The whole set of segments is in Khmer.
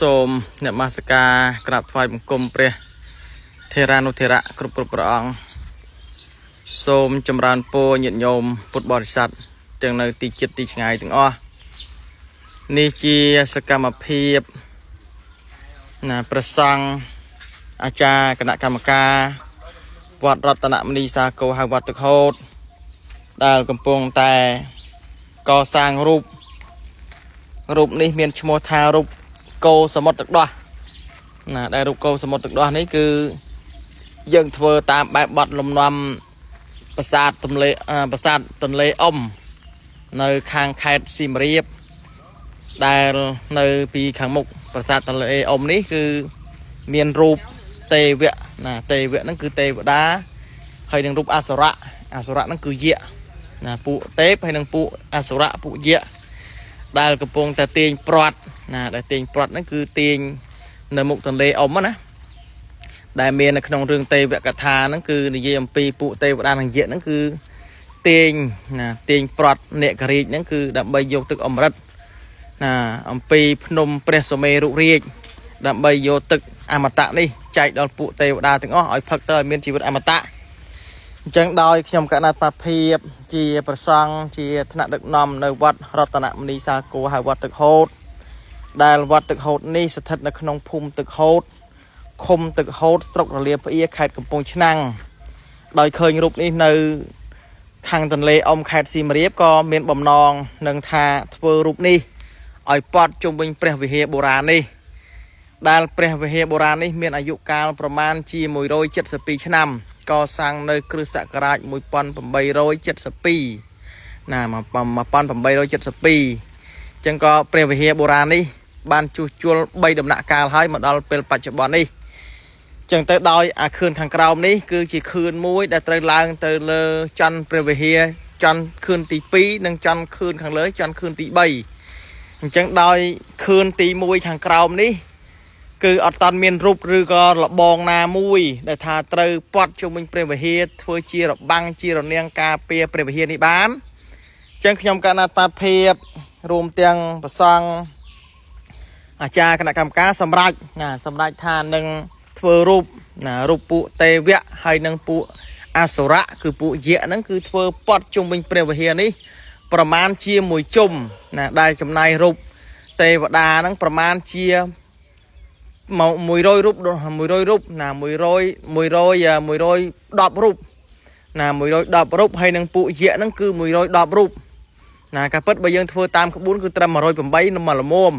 សូមអ្នកមាសកាក្រាបថ្វាយបង្គំព្រះថេរានុថេរៈគ្រប់ព្រះអង្គសូមចម្រើនពរញាតិញោមពុទ្ធបរិស័ទទាំងនៅទីជិតទីឆ្ងាយទាំងអស់នេះជាសកម្មភាពព្រះសង្ឃអាចារ្យគណៈកម្មការវត្តរតនមនីសាគរហៅវត្តទឹកហូតដែលកំពុងតែកសាងរូបនេះមានឈ្មោះថារូបគោសមុទ្រទឹកដោះដែលរូបគោសមុទ្រទឹកដោះនេះគឺយើងធ្វើតាមបែបបទលំនាំប្រាសាទទន្លេអ៊ុំនៅខាងខេត្តសៀមរាបដែលនៅពីខាងមុខប្រាសាទទន្លេអ៊ុំនេះគឺមានរូបទេវៈទេវៈហ្នឹងគឺទេវតាហើយនឹងរូបអសុរៈហ្នឹងគឺយៈពួកទេពហើយនឹងពួកអសុរៈពួកយៈដែលកំពុងតែទាញព្រាត់ដែលទាញព្រាត់ហ្នឹងគឺទាញនៅមុខទន្លេអ៊ុំណាដែលមាននៅក្នុងរឿងទេវកថាហ្នឹងគឺនិយាយអំពីពួកទេវតានិងយៈហ្នឹងគឺទាញព្រាត់អ្នកករាជហ្នឹងគឺដើម្បីយកទឹកអមរិតអំពីភ្នំព្រះសុមេរុរាជដើម្បីយកទឹកអមតៈនេះចែកដល់ពួកទេវតាទាំងអស់ឲ្យផឹកទៅឲ្យមានជីវិតអមតៈអញ្ចឹងដោយខ្ញុំកណាត់បាភិបជាប្រសង់ជាថ្នាក់ដឹកនាំនៅវត្តរតនមនីសាគរហៅវត្តទឹកហូតដែលវត្តទឹកហូតនេះស្ថិតនៅក្នុងភូមិទឹកហូតឃុំទឹកហូតស្រុករលាផ្អៀខេត្តកំពង់ឆ្នាំងដោយឃើញរូបនេះនៅខាងទន្លេអ៊ុំខេត្តសៀមរាបក៏មានបំណងនឹងថាធ្វើរូបនេះឲ្យប៉ត់ជុំវិញព្រះវិហារបុរាណនេះដែលព្រះវិហារបុរាណនេះមានអាយុកាលប្រមាណជា172ឆ្នាំកសាងនៅគ្រិស្តសករាជ1872 1872ចឹងក៏ព្រះវិហារបុរាណនេះបានជួសជុល3ដំណាក់កាលហើយមកដល់ពេលបច្ចុប្បន្ននេះចឹងទៅដោយអាខឿនខាងក្រោមនេះគឺជាខឿនមួយដែលត្រូវឡើងទៅលើចន្ទព្រះវិហារចន្ទខឿនទី2និងចន្ទខឿនខាងលើចន្ទខឿនទី3អញ្ចឹងដោយខឿនទី1ខាងក្រោមនេះគឺអត់តាន់មានរូបឬក៏លបងណាមួយដែលថាត្រូវប៉ត់ជុំវិញព្រះវិហារធ្វើជារបាំងជារនាងការពារព្រះវិហារនេះបានអញ្ចឹងខ្ញុំកណាត់បាភិបរួមទាំងប្រសង់អាចារ្យគណៈកម្មការសម្រាប់ថានឹងធ្វើរូបពួកទេវៈហើយនឹងពួកអសុរៈគឺពួកយៈហ្នឹងគឺធ្វើប៉ត់ជុំវិញព្រះវិហារនេះប្រមាណជាមួយជុំដែលចំណាយរូបទេវតាហ្នឹងប្រមាណជា100រូប110រូប110រូបហើយនឹងពួកយៈហ្នឹងគឺ110រូបការពិតបើយើងធ្វើតាមក្បួនគឺត្រឹម108នៅមកល្មម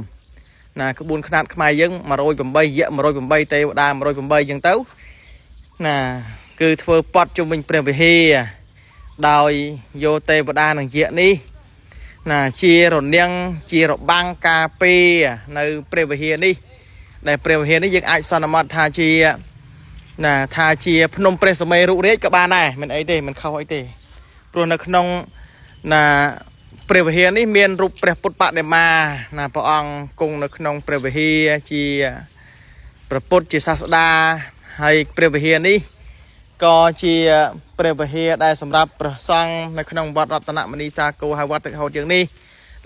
ក្បួនខ្នាតខ្មែរយើង108យៈ108ទេវតា108អញ្ចឹងទៅគឺធ្វើប៉ត់ជុំវិញព្រះវិហារដោយយកទេវតានិងយៈនេះជារនាងជារបាំងការពារនៅព្រះវិហារនេះដែលព្រះវិហារនេះយើងអាចសន្មតថាជាភ្នំព្រះសុមេរុរាជក៏បានដែរមិនអីទេមិនខុសអីទេព្រោះនៅក្នុងព្រះវិហារនេះមានរូបព្រះពុទ្ធបដិមាព្រះអង្គគង់នៅក្នុងព្រះវិហារជាព្រះពុទ្ធជាសាស្តាហើយព្រះវិហារនេះក៏ជាព្រះវិហារដែលសម្រាប់ព្រះសង្ឃនៅក្នុងវត្តរតនមនីសាគរហៅវត្តទឹកហូតជាងនេះ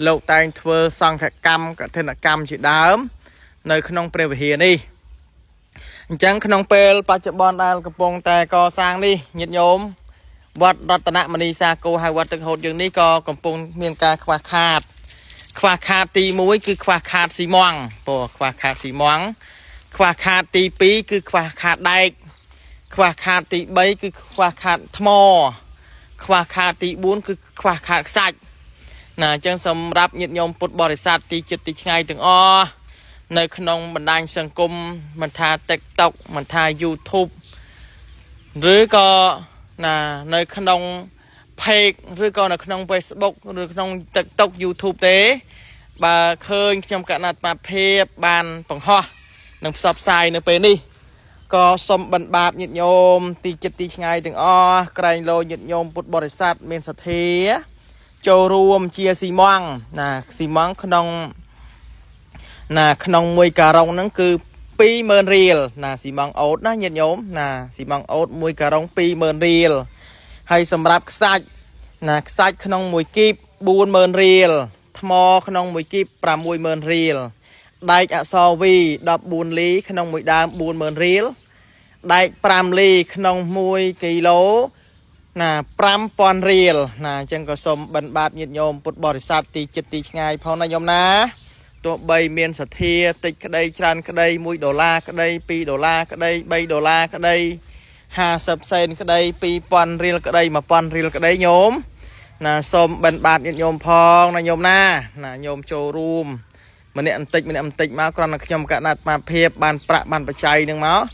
លោកតែងធ្វើសង្ឃកម្មកឋិនកម្មជាដើមនៅក្នុងព្រះវិហារនេះអញ្ចឹងក្នុងពេលបច្ចុប្បន្នដែលកំពុងតែកសាងនេះញាតិញោមវត្តរតនមនីសាគរហៅវត្តទឹកហូតយើងនេះក៏កំពុងមានការខ្វះខាតទី1គឺខ្វះខាតស៊ីម៉ង់ខ្វះខាតស៊ីម៉ង់ខ្វះខាតទី2គឺខ្វះខាតដែកខ្វះខាតទី3គឺខ្វះខាតថ្មខ្វះខាតទី4គឺខ្វះខាតខ្សាច់អញ្ចឹងសម្រាប់ញាតិញោមពុទ្ធបរិស័ទទីជិតទីឆ្ងាយទាំងអស់នៅក្នុងបណ្ដាញសង្គមមិនថា TikTok មិនថា YouTube ឬក៏នៅក្នុង page ឬក៏នៅក្នុង Facebook ឬក្នុង TikTok YouTube ទេបើឃើញខ្ញុំកណាត់បាភិបបានបង្ហោះនិងផ្សព្វផ្សាយនៅពេលនេះក៏សូមបណ្ឌបាតញាតិញោមទីជិតទីឆ្ងាយទាំងអស់ក្រែងលោញាតិញោមពុទ្ធបរិស័ទមានសទ្ធាចូលរួមជាស៊ីម៉ង់ស៊ីម៉ង់ក្នុងមួយការុងហ្នឹងគឺ20000រៀលស៊ីម៉ង់អូតណាញាតិញោមស៊ីម៉ង់អូតមួយការុង20000រៀលហើយសម្រាប់ខ្សាច់ក្នុងមួយគីប40000រៀលថ្មក្នុងមួយគីប60000រៀល đại ạ so vi đập buồn lý không mũi đam buồn mờn riel đại pram ly không mùi kilo nà pram pon riel nà chân có sôm bần bát nhiệt nhôm bột bò sạt tì chít tì ngay phong na nhôm ná tụi bay miền sạt thia tịch cái đây tràn cái đây mũi đô la cái đây pi đô la cái đây bay đô la cái đây hà sập sen cái đây pi pon riel cái đây mà pon riel cái đây nhôm nà sôm bần bát nhiệt nhôm phong na nhôm na nà nhôm châu room mình ăn tịch máu còn là nhôm cả nát mà phep bàn prạ bàn bạch chay nương máu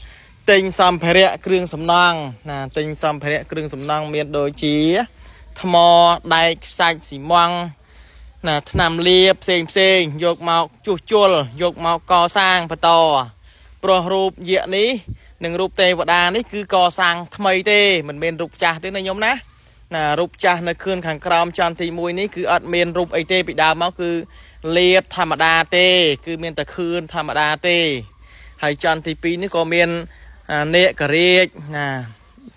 tinh xăm phê rẹ kêu sầm nang nà tinh xăm phê rẹ kêu sầm nang miền đồi chí thầm đại sạch xì măng nà nằm liệp xềm dục màu chua chua dục màu co sang và to pro rụp diện ní đừng rụp tê và đà ní cứ co sang thmây tê mình bên rụp cha thế này nhóm ná nà rụp cha nó khươn khẳng kram chan thì mùi ní cứ ợt miền rụp ấy tê bị đà máu cứ liệp tham đà tê cứ miền ta khươn tham đà tê hay chan thì pi ní có miền nè cà rê nà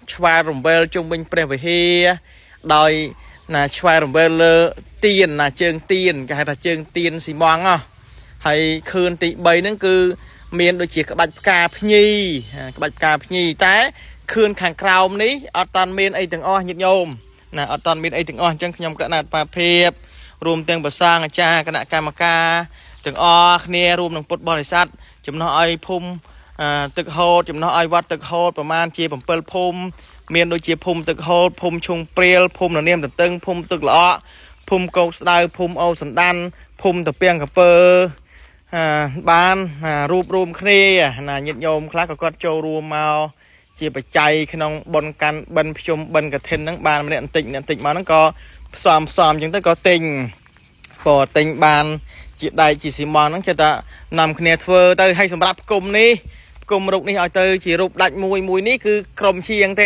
choa rồng bê trung bình pre về he đòi nà choa rồng bê lơ tiền nà chương tiền cái là chương tiền xì mong à hay khươn tị bầy nó cứ miền đôi chỉ các bạch cà nhi các bạch cà nhi té khươn khang krao ní ở toàn miền ấy từng o nhiệt nhôm nà ở toàn miền ấy từng o chân nhom cả nạt pa phep rùm tiếng bờ sang cha cái nạt ca từng o nè rùm đồng bột bò sắt chấm nó ai phumตึกโฮดจำนวนไอวัดตึกโฮดประมาณเจียผมเปิลพุ่มเมียนโดยเจียพุ่มตึกโฮดพุ่มชงเปรียลพุ่มหนเนียมตะตึงพุ่มตึกล้อพุ่มโกสไดพุ่มเอาสันดันพุ่มตะเปียงกับเปอร์บ้านรูปรวมคลียิดโยมคลาก็โจรวมมาเจียไปใจขนมบนกันบนชมบนกระเทนทั้งบ้านมันเนี่ยติดมานั่งก็ซ้อมจนตั้งก็ติงพอติงบ้านจีได้จีสีมอนนั่งจะนำคะแนนเฟอร์เตอร์ให้สำหรับกลุ่มนี้กลุ่มรูปนี้เอาเตอร์จีรูปดัดมวยนี้คือกรมเชียงเท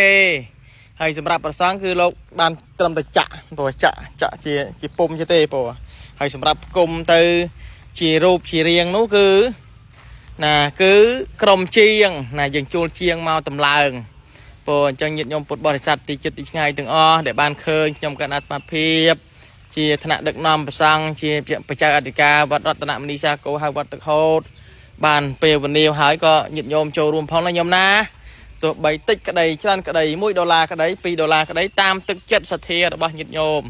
ให้สำหรับประสานคือเราบ้านกรมตะจะจีปุ่มเตปะให้สำหรับกลุ่มเตอร์จีรูปจีเรียงนู้คือกรมเชียงอย่างจูเชียงมาตำลางปะจังยิดยมปดบริษัทตีจิตไงถึงเดี๋ยวบ้านเคยยมกันอัดมาเพียบจีธนาดึกนอมประสังจีประชาอธิการวัดรัตนมณีสาโกหาวัดตึกโฮดบ้านเปรวันเดียวหายก็หยิบโยมโจรวมพ้องนายมนะตัวใบติ๊กกระไดชั้นกระไดมุ้ยดอลลาร์กระไดปีดอลลาร์กระไดตามตึกเจ็ดสเทียบ้านหยิบโยม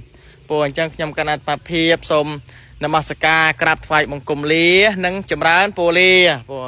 ปวดจังยมกันอัดมาเพียบสมนมัสการกราบถวายมงคลเลี้ยนังจำร้านโปเลียปว